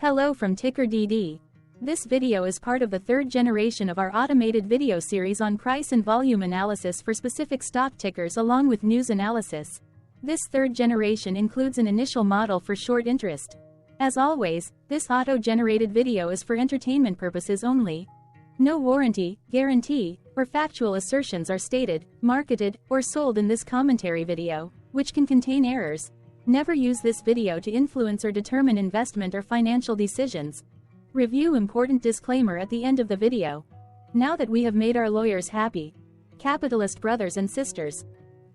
Hello from TickerDD. This video is part of the third generation of our automated video series on price and volume analysis for specific stock tickers along with news analysis. This third generation includes an initial model for short interest. As always, this auto-generated video is for entertainment purposes only. No warranty, guarantee, or factual assertions are stated, marketed, or sold in this commentary video, which can contain errors. Never use this video to influence or determine investment or financial decisions. Review important disclaimer at the end of the video. Now that we have made our lawyers happy, capitalist brothers and sisters,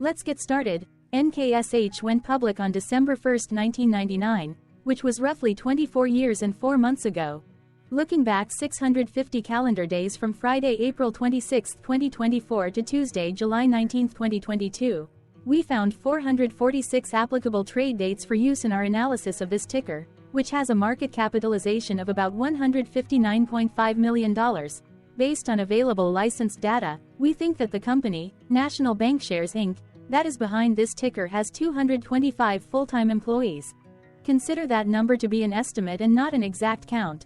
let's get started. NKSH went public on December 1, 1999, which was roughly 24 years and 4 months ago. Looking back 650 calendar days from Friday, April 26, 2024 to Tuesday, July 19, 2022, we found 446 applicable trade dates for use in our analysis of this ticker, which has a market capitalization of about $159.5 million. Based on available licensed data, we think that the company, National Bankshares Inc., that is behind this ticker has 225 full-time employees. Consider that number to be an estimate and not an exact count.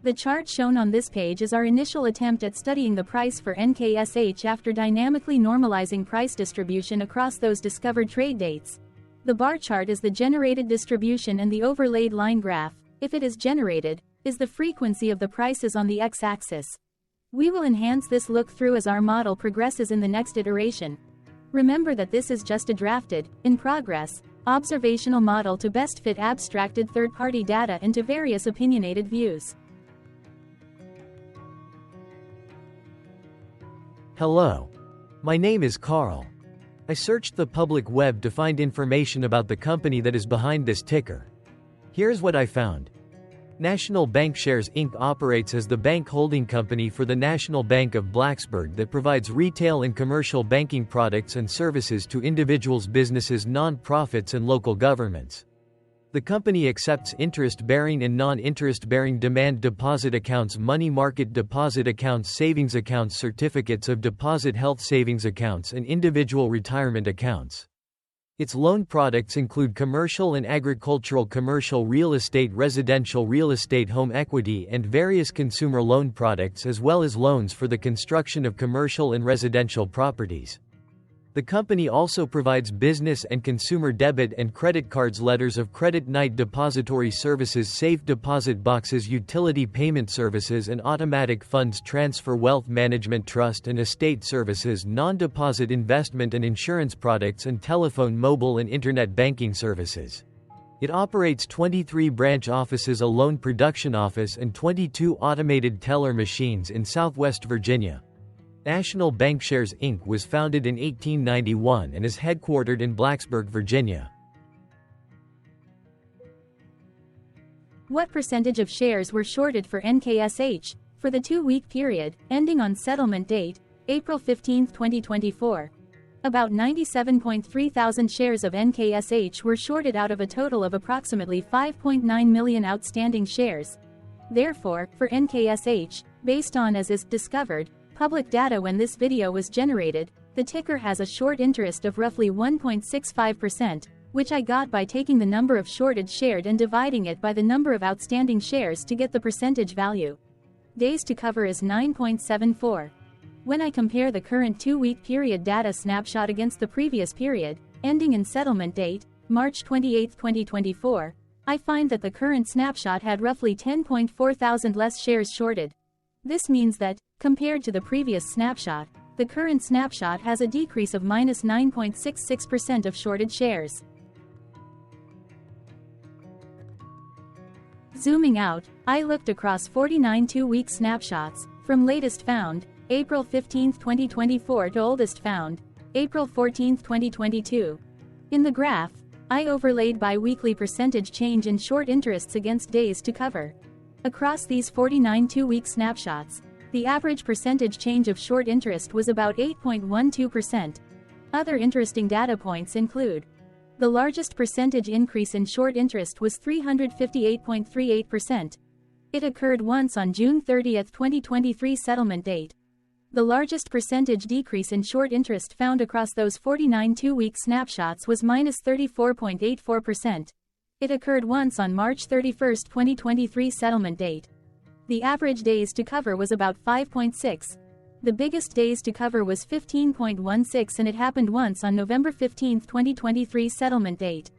The chart shown on this page is our initial attempt at studying the price for NKSH after dynamically normalizing price distribution across those discovered trade dates. The bar chart is the generated distribution and the overlaid line graph, if it is generated, is the frequency of the prices on the x-axis. We will enhance this look-through as our model progresses in the next iteration. Remember that this is just a drafted, in progress, observational model to best fit abstracted third-party data into various opinionated views. Hello. My name is Carl. I searched the public web to find information about the company that is behind this ticker. Here's what I found. National Bankshares Inc. operates as the bank holding company for the National Bank of Blacksburg that provides retail and commercial banking products and services to individuals, businesses, non-profits, and local governments. The company accepts interest-bearing and non-interest-bearing demand deposit accounts, money market deposit accounts, savings accounts, certificates of deposit, health savings accounts, and individual retirement accounts. Its loan products include commercial and agricultural, commercial real estate, residential real estate, home equity, and various consumer loan products, as well as loans for the construction of commercial and residential properties. The company also provides business and consumer debit and credit cards, letters of credit, night depository services, safe deposit boxes, utility payment services, and automatic funds transfer, wealth management, trust and estate services, non-deposit investment and insurance products, and telephone, mobile, and internet banking services. It operates 23 branch offices, a loan production office, and 22 automated teller machines in Southwest Virginia. National Bankshares Inc. was founded in 1891 and is headquartered in Blacksburg, Virginia. What percentage of shares were shorted for NKSH for the 2-week period, ending on settlement date, April 15, 2024? About 97.3 thousand shares of NKSH were shorted out of a total of approximately 5.9 million outstanding shares. Therefore, for NKSH, based on as is discovered, public data when this video was generated, the ticker has a short interest of roughly 1.65%, which I got by taking the number of shorted shared and dividing it by the number of outstanding shares to get the percentage value. Days to cover is 9.74. When I compare the current 2-week period data snapshot against the previous period, ending in settlement date, March 28, 2024, I find that the current snapshot had roughly 10.4 thousand less shares shorted. This means that, compared to the previous snapshot, the current snapshot has a decrease of minus 9.66% of shorted shares. Zooming out, I looked across 49 2-week snapshots, from latest found, April 15, 2024 to oldest found, April 14, 2022. In the graph, I overlaid bi-weekly percentage change in short interests against days to cover. Across these 49 2-week snapshots, the average percentage change of short interest was about 8.12%. Other interesting data points include: the largest percentage increase in short interest was 358.38%. It occurred once on June 30, 2023 settlement date. The largest percentage decrease in short interest found across those 49 2-week snapshots was minus 34.84%. It occurred once on March 31, 2023 settlement date. The average days to cover was about 5.6. The biggest days to cover was 15.16 and it happened once on November 15, 2023 settlement date.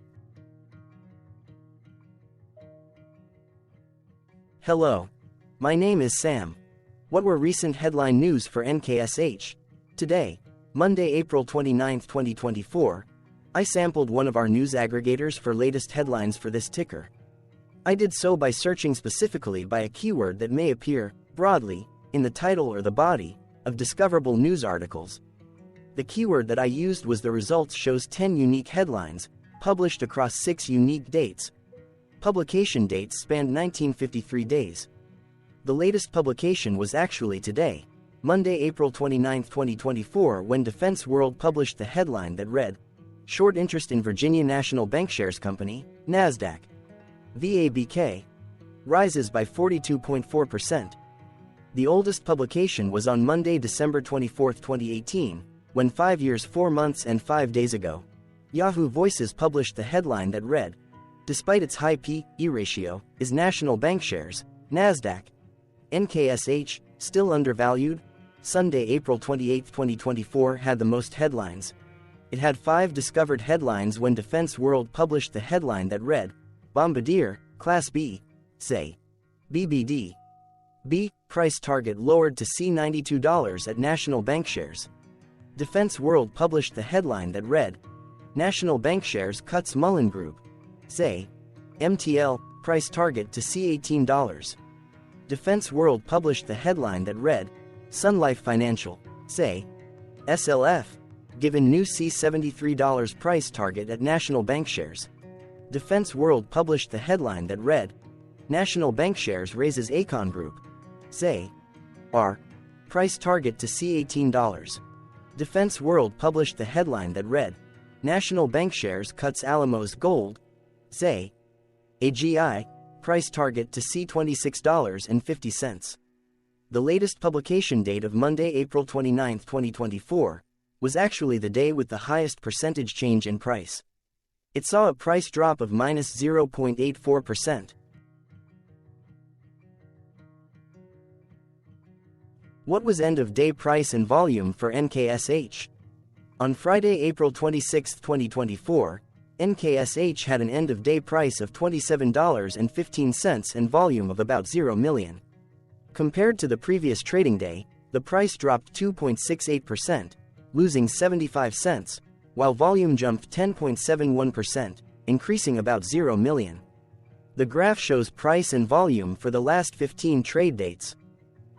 Hello. My name is Sam. What were recent headline news for NKSH? Today, Monday, April 29, 2024, I sampled one of our news aggregators for latest headlines for this ticker. I did so by searching specifically by a keyword that may appear, broadly, in the title or the body of discoverable news articles. The keyword that I used was the results shows 10 unique headlines, published across 6 unique dates. Publication dates spanned 1953 days. The latest publication was actually today, Monday, April 29, 2024, when Defense World published the headline that read, "Short interest in Virginia National Bankshares Company, NASDAQ. VABK. Rises by 42.4%. The oldest publication was on Monday, December 24, 2018, when 5 years, 4 months and 5 days ago, Yahoo Voices published the headline that read, "Despite its high P/E ratio, is National Bankshares, NASDAQ. NKSH, still undervalued?" Sunday, April 28, 2024 had the most headlines. It had 5 discovered headlines when Defense World published the headline that read, "Bombardier, Class B, say. BBD. B, price target lowered to C$92 at National Bankshares." Defense World published the headline that read, "National Bankshares cuts Mullen Group, say. MTL, price target to C$18. Defense World published the headline that read, "Sun Life Financial, say. SLF, given new C$73 price target at National Bankshares." Defense World published the headline that read, "National Bankshares raises Acon Group, say. R, price target to C$18. Defense World published the headline that read, "National Bankshares cuts Alamos Gold, say. AGI, price target to C$26.50. The latest publication date of Monday, April 29, 2024, was actually the day with the highest percentage change in price. It saw a price drop of -0.84%. What was end-of-day price and volume for NKSH? On Friday, April 26, 2024, NKSH had an end-of-day price of $27.15 and volume of about 0 million. Compared to the previous trading day, the price dropped 2.68%, losing 75 cents, while volume jumped 10.71%, increasing about 0 million. The graph shows price and volume for the last 15 trade dates.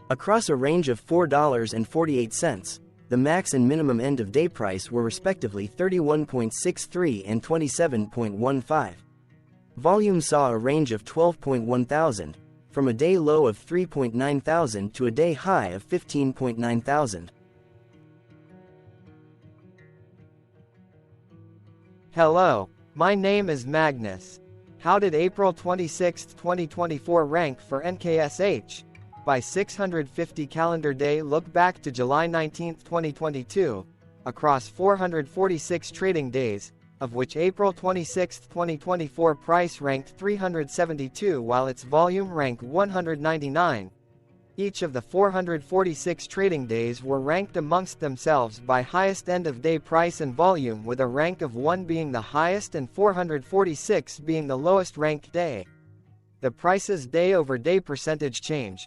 Across a range of $4.48, the max and minimum end-of-day price were respectively 31.63 and 27.15. Volume saw a range of 12.1 thousand, from a day low of 3.9 thousand to a day high of 15.9 thousand. Hello, my name is Magnus. How did April 26, 2024 rank for NKSH? By 650 calendar day look back to July 19, 2022, across 446 trading days, of which April 26, 2024 price ranked 372 while its volume ranked 199. Each of the 446 trading days were ranked amongst themselves by highest end-of-day price and volume, with a rank of 1 being the highest and 446 being the lowest ranked day. The price's day-over-day percentage change,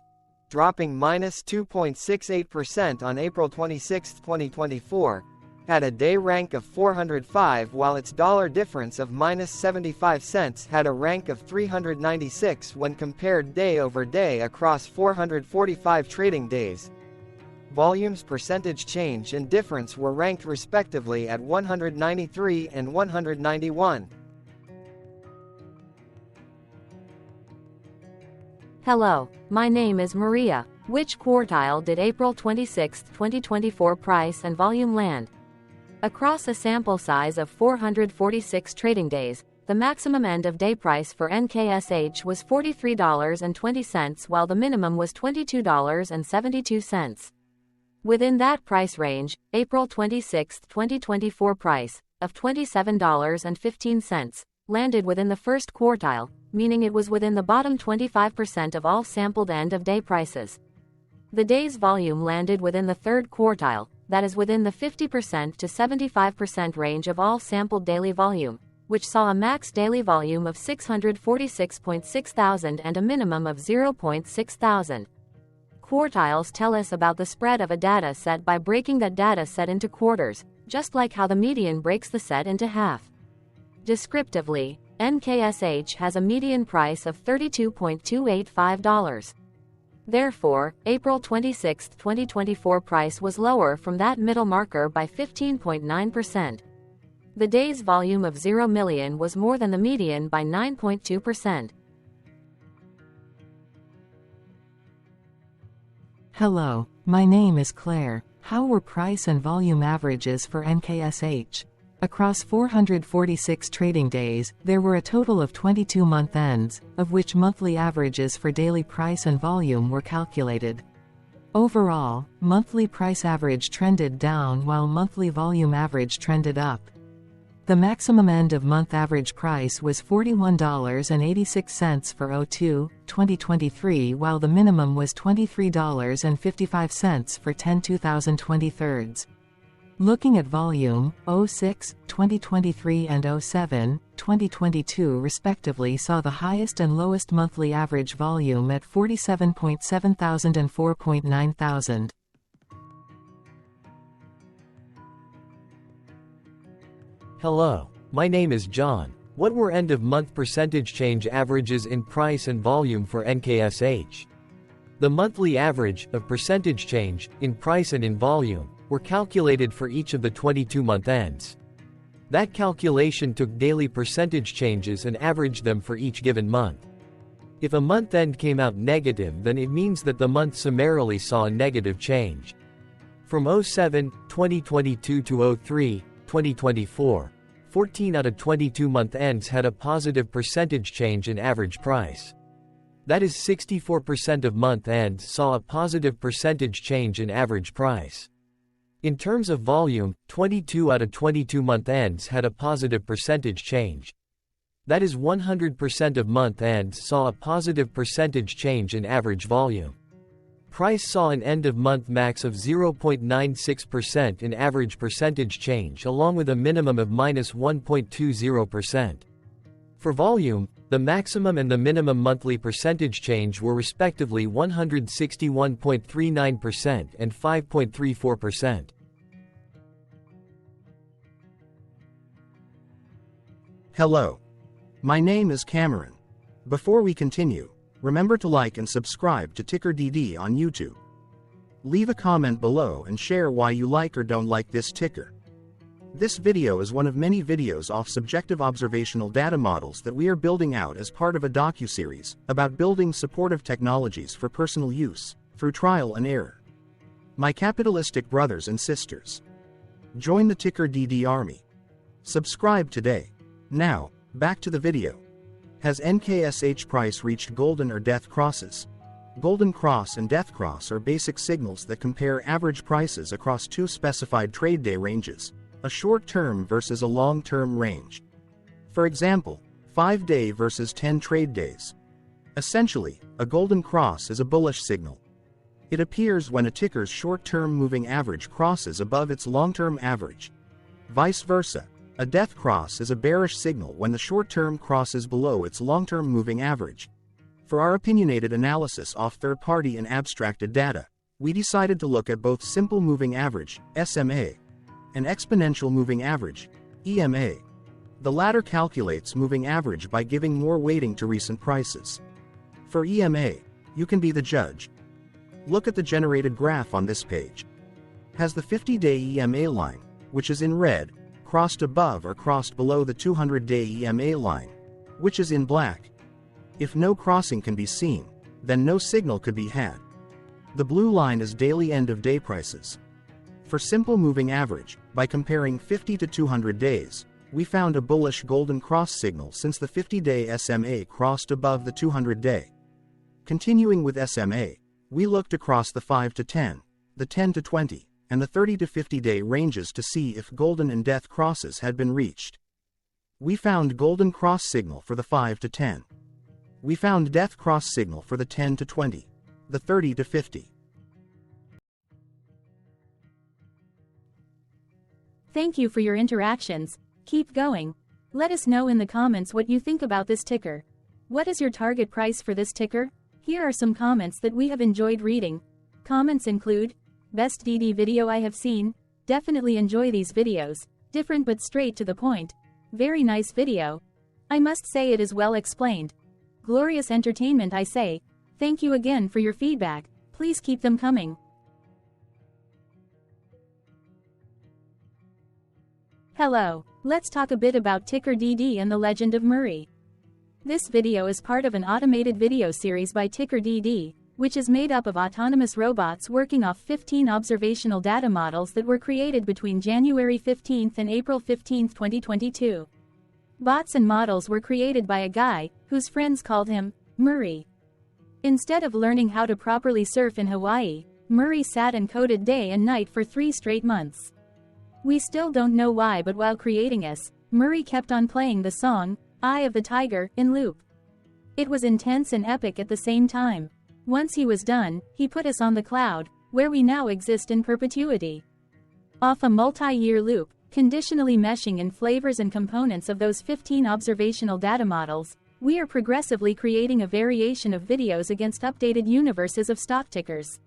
dropping -2.68% on April 26, 2024, had a day rank of 405 while its dollar difference of -75 cents had a rank of 396 when compared day over day across 445 trading days. Volume's percentage change and difference were ranked respectively at 193 and 191. Hello, my name is Maria. Which quartile did April 26, 2024 price and volume land? Across a sample size of 446 trading days, the maximum end-of-day price for NKSH was $43.20 while the minimum was $22.72. Within that price range, April 26, 2024 price, of $27.15, landed within the first quartile, meaning it was within the bottom 25% of all sampled end-of-day prices. The day's volume landed within the third quartile, that is within the 50% to 75% range of all sampled daily volume, which saw a max daily volume of 646.6 thousand and a minimum of 0.6 thousand. Quartiles tell us about the spread of a data set by breaking that data set into quarters, just like how the median breaks the set into half. Descriptively, NKSH has a median price of $32.285. Therefore, April 26, 2024 price was lower from that middle marker by 15.9%. The day's volume of 0 million was more than the median by 9.2%. Hello, my name is Claire. How were price and volume averages for NKSH? Across 446 trading days, there were a total of 22 month ends, of which monthly averages for daily price and volume were calculated. Overall, monthly price average trended down while monthly volume average trended up. The maximum end-of-month average price was $41.86 for 02/2023, while the minimum was $23.55 for 10/2023. Looking at volume, 06/2023 and 07/2022 respectively saw the highest and lowest monthly average volume at 47.7 thousand and 4.9 thousand. Hello, my name is John. What were end-of-month percentage change averages in price and volume for NKSH? The monthly average of percentage change in price and in volume were calculated for each of the 22-month ends. That calculation took daily percentage changes and averaged them for each given month. If a month end came out negative, then it means that the month summarily saw a negative change. From 07/2022 to 03/2024, 14 out of 22 month ends had a positive percentage change in average price. That is 64% of month ends saw a positive percentage change in average price. In terms of volume, 22 out of 22 month ends had a positive percentage change. That is 100% of month ends saw a positive percentage change in average volume. Price saw an end-of-month max of 0.96% in average percentage change, along with a minimum of -1.20%. For volume, the maximum and the minimum monthly percentage change were respectively 161.39% and 5.34%. Hello. My name is Cameron. Before we continue, remember to like and subscribe to TickerDD on YouTube. Leave a comment below and share why you like or don't like this ticker. This video is one of many videos off subjective observational data models that we are building out as part of a docuseries about building supportive technologies for personal use, through trial and error. My capitalistic brothers and sisters, join the TickerDD army. Subscribe today. Now, back to the video. Has NKSH price reached golden or death crosses? Golden cross and death cross are basic signals that compare average prices across two specified trade day ranges, a short-term versus a long-term range. For example, 5-day versus 10 trade days. Essentially, a golden cross is a bullish signal. It appears when a ticker's short-term moving average crosses above its long-term average. Vice versa, a death cross is a bearish signal when the short-term crosses below its long-term moving average. For our opinionated analysis off third-party and abstracted data, we decided to look at both simple moving average, SMA, and exponential moving average, EMA. The latter calculates moving average by giving more weighting to recent prices. For EMA, you can be the judge. Look at the generated graph on this page. Has the 50-day EMA line, which is in red, crossed above or crossed below the 200-day EMA line, which is in black? If no crossing can be seen, then no signal could be had. The blue line is daily end-of-day prices. For simple moving average, by comparing 50 to 200 days, we found a bullish golden cross signal since the 50-day SMA crossed above the 200-day. Continuing with SMA, we looked across the 5 to 10, the 10 to 20, and the 30 to 50-day ranges to see if golden and death crosses had been reached. We found golden cross signal for the 5 to 10. We found death cross signal for the 10 to 20. The 30 to 50. Thank you for your interactions. Keep going. Let us know in the comments what you think about this ticker. What is your target price for this ticker? Here are some comments that we have enjoyed reading. Comments include, best DD video I have seen, definitely enjoy these videos, different but straight to the point, very nice video. I must say it is well explained. Glorious entertainment I say. Thank you again for your feedback, please keep them coming. Hello, let's talk a bit about TickerDD and the Legend of Murray. This video is part of an automated video series by TickerDD, which is made up of autonomous robots working off 15 observational data models that were created between January 15 and April 15, 2022. Bots and models were created by a guy, whose friends called him Murray. Instead of learning how to properly surf in Hawaii, Murray sat and coded day and night for 3 straight months. We still don't know why, but while creating us, Murray kept on playing the song, Eye of the Tiger, in loop. It was intense and epic at the same time. Once he was done, he put us on the cloud, where we now exist in perpetuity. Off a multi-year loop, conditionally meshing in flavors and components of those 15 observational data models, we are progressively creating a variation of videos against updated universes of stock tickers.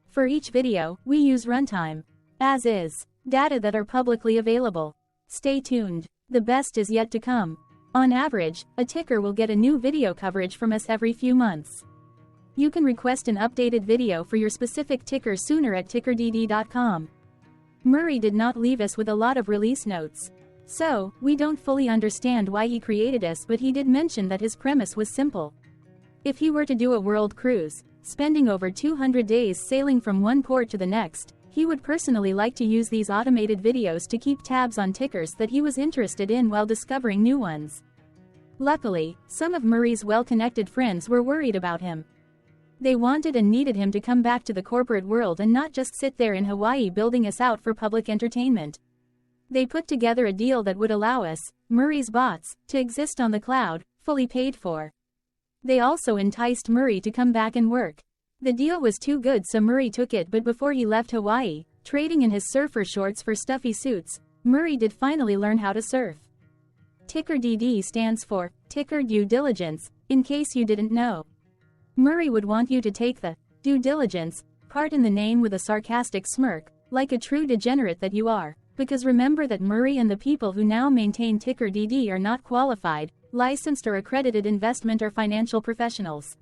For each video, we use runtime, as is, data that are publicly available. Stay tuned, the best is yet to come. On average, a ticker will get a new video coverage from us every few months. You can request an updated video for your specific ticker sooner at TickerDD.com. Murray did not leave us with a lot of release notes. So, we don't fully understand why he created us, but he did mention that his premise was simple. If he were to do a world cruise, spending over 200 days sailing from one port to the next, he would personally like to use these automated videos to keep tabs on tickers that he was interested in while discovering new ones. Luckily, some of Murray's well-connected friends were worried about him. They wanted and needed him to come back to the corporate world and not just sit there in Hawaii building us out for public entertainment. They put together a deal that would allow us, Murray's bots, to exist on the cloud, fully paid for. They also enticed Murray to come back and work. The deal was too good, so Murray took it, but before he left Hawaii, trading in his surfer shorts for stuffy suits, Murray did finally learn how to surf. TickerDD stands for Ticker Due Diligence, in case you didn't know. Murray would want you to take the due diligence part in the name with a sarcastic smirk, like a true degenerate that you are, because remember that Murray and the people who now maintain TickerDD are not qualified, licensed or accredited investment or financial professionals.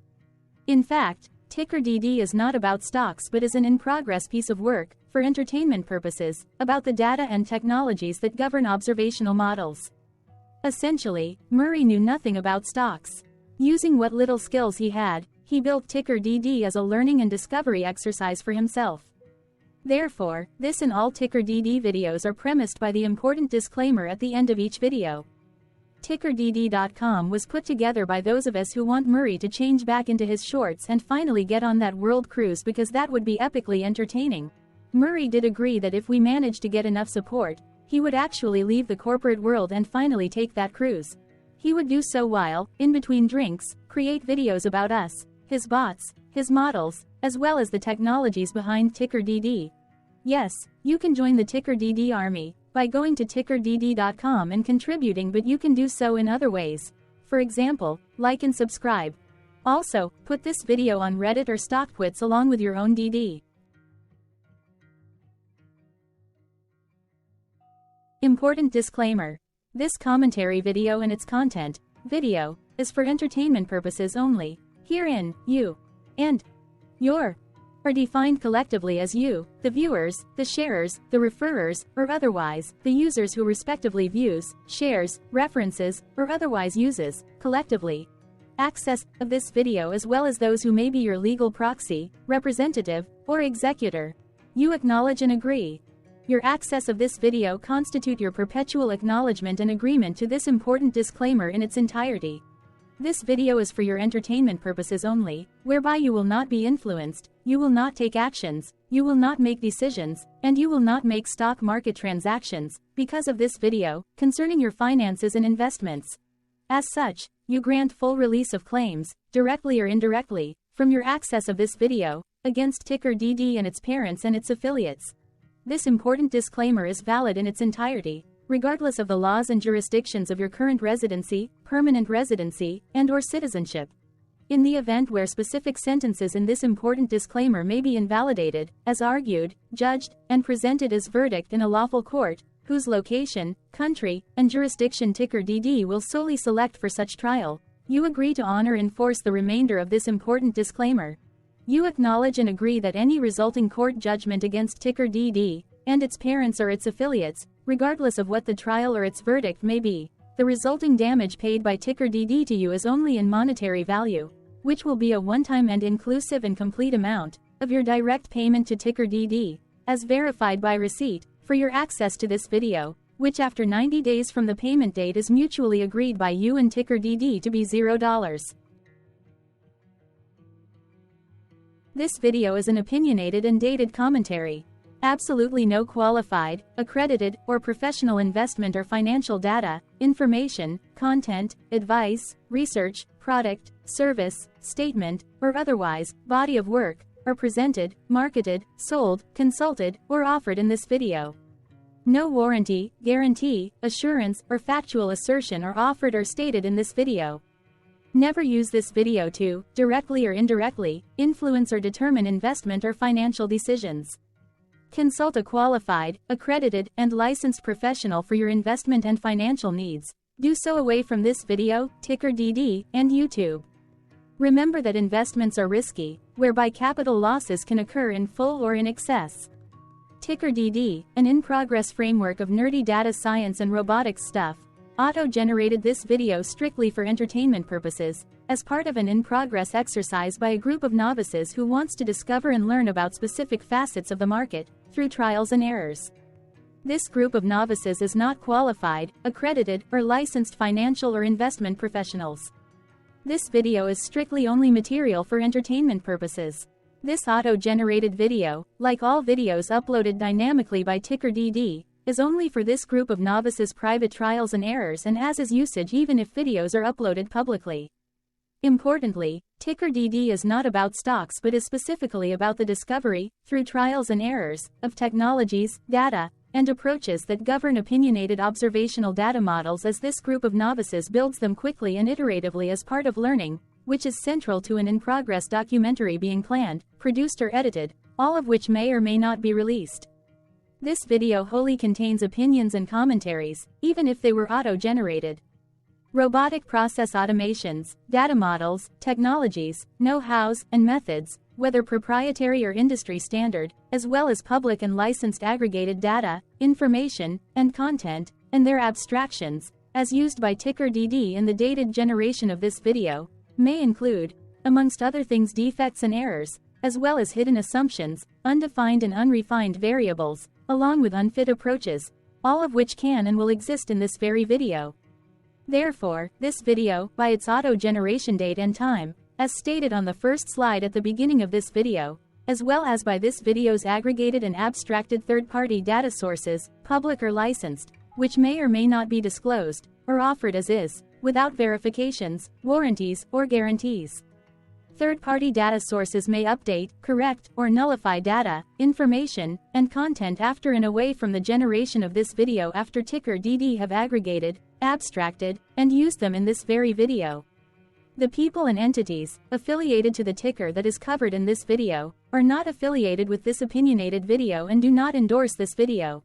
In fact, TickerDD is not about stocks but is an in-progress piece of work, for entertainment purposes, about the data and technologies that govern observational models. Essentially, Murray knew nothing about stocks. Using what little skills he had, he built TickerDD as a learning and discovery exercise for himself. Therefore, this and all TickerDD videos are premised by the important disclaimer at the end of each video. TickerDD.com was put together by those of us who want Murray to change back into his shorts and finally get on that world cruise, because that would be epically entertaining. Murray did agree that if we managed to get enough support, he would actually leave the corporate world and finally take that cruise. He would do so while, in between drinks, create videos about us, his bots, his models, as well as the technologies behind TickerDD. Yes, you can join the TickerDD army by going to TickerDD.com and contributing, but you can do so in other ways. For example, like and subscribe. Also, put this video on Reddit or StockTwits along with your own DD. Important disclaimer. This commentary video and its content, video, is for entertainment purposes only. Herein, you and your are defined collectively as you, the viewers, the sharers, the referrers, or otherwise, the users who respectively views, shares, references, or otherwise uses, collectively, access of this video, as well as those who may be your legal proxy, representative, or executor. You acknowledge and agree. Your access of this video constitute your perpetual acknowledgement and agreement to this important disclaimer in its entirety. This video is for your entertainment purposes only, whereby you will not be influenced, you will not take actions, you will not make decisions, and you will not make stock market transactions, because of this video, concerning your finances and investments. As such, you grant full release of claims, directly or indirectly, from your access of this video, against TickerDD and its parents and its affiliates. This important disclaimer is valid in its entirety, regardless of the laws and jurisdictions of your current residency, permanent residency, and/or citizenship. In the event where specific sentences in this important disclaimer may be invalidated, as argued, judged, and presented as verdict in a lawful court, whose location, country, and jurisdiction TickerDD will solely select for such trial, you agree to honor and enforce the remainder of this important disclaimer. You acknowledge and agree that any resulting court judgment against TickerDD, and its parents or its affiliates, regardless of what the trial or its verdict may be, the resulting damage paid by TickerDD to you is only in monetary value, which will be a one-time and inclusive and complete amount of your direct payment to TickerDD, as verified by receipt, for your access to this video, which after 90 days from the payment date is mutually agreed by you and TickerDD to be $0. This video is an opinionated and dated commentary. Absolutely no qualified, accredited, or professional investment or financial data, information, content, advice, research, product, service, statement, or otherwise, body of work, are presented, marketed, sold, consulted, or offered in this video. No warranty, guarantee, assurance, or factual assertion are offered or stated in this video. Never use this video to, directly or indirectly, influence or determine investment or financial decisions. Consult a qualified, accredited, and licensed professional for your investment and financial needs. Do so away from this video, TickerDD, and YouTube. Remember that investments are risky, whereby capital losses can occur in full or in excess. TickerDD, an in-progress framework of nerdy data science and robotics stuff, auto-generated this video strictly for entertainment purposes, as part of an in-progress exercise by a group of novices who wants to discover and learn about specific facets of the market, through trials and errors. This group of novices is not qualified, accredited, or licensed financial or investment professionals. This video is strictly only material for entertainment purposes. This auto-generated video, like all videos uploaded dynamically by TickerDD, is only for this group of novices' private trials and errors and as is usage even if videos are uploaded publicly. Importantly, TickerDD is not about stocks but is specifically about the discovery, through trials and errors, of technologies, data, and approaches that govern opinionated observational data models as this group of novices builds them quickly and iteratively as part of learning, which is central to an in-progress documentary being planned, produced or edited, all of which may or may not be released. This video wholly contains opinions and commentaries, even if they were auto-generated. Robotic process automations, data models, technologies, know-hows, and methods, whether proprietary or industry standard, as well as public and licensed aggregated data, information, and content, and their abstractions, as used by TickerDD in the dated generation of this video, may include, amongst other things, defects and errors, as well as hidden assumptions, undefined and unrefined variables, along with unfit approaches, all of which can and will exist in this very video. Therefore, this video, by its auto-generation date and time, as stated on the first slide at the beginning of this video, as well as by this video's aggregated and abstracted third-party data sources, public or licensed, which may or may not be disclosed, or offered as is, without verifications, warranties, or guarantees. Third-party data sources may update, correct, or nullify data, information, and content after and away from the generation of this video after TickerDD have aggregated, abstracted, and used them in this very video. The people and entities affiliated to the ticker that is covered in this video are not affiliated with this opinionated video and do not endorse this video.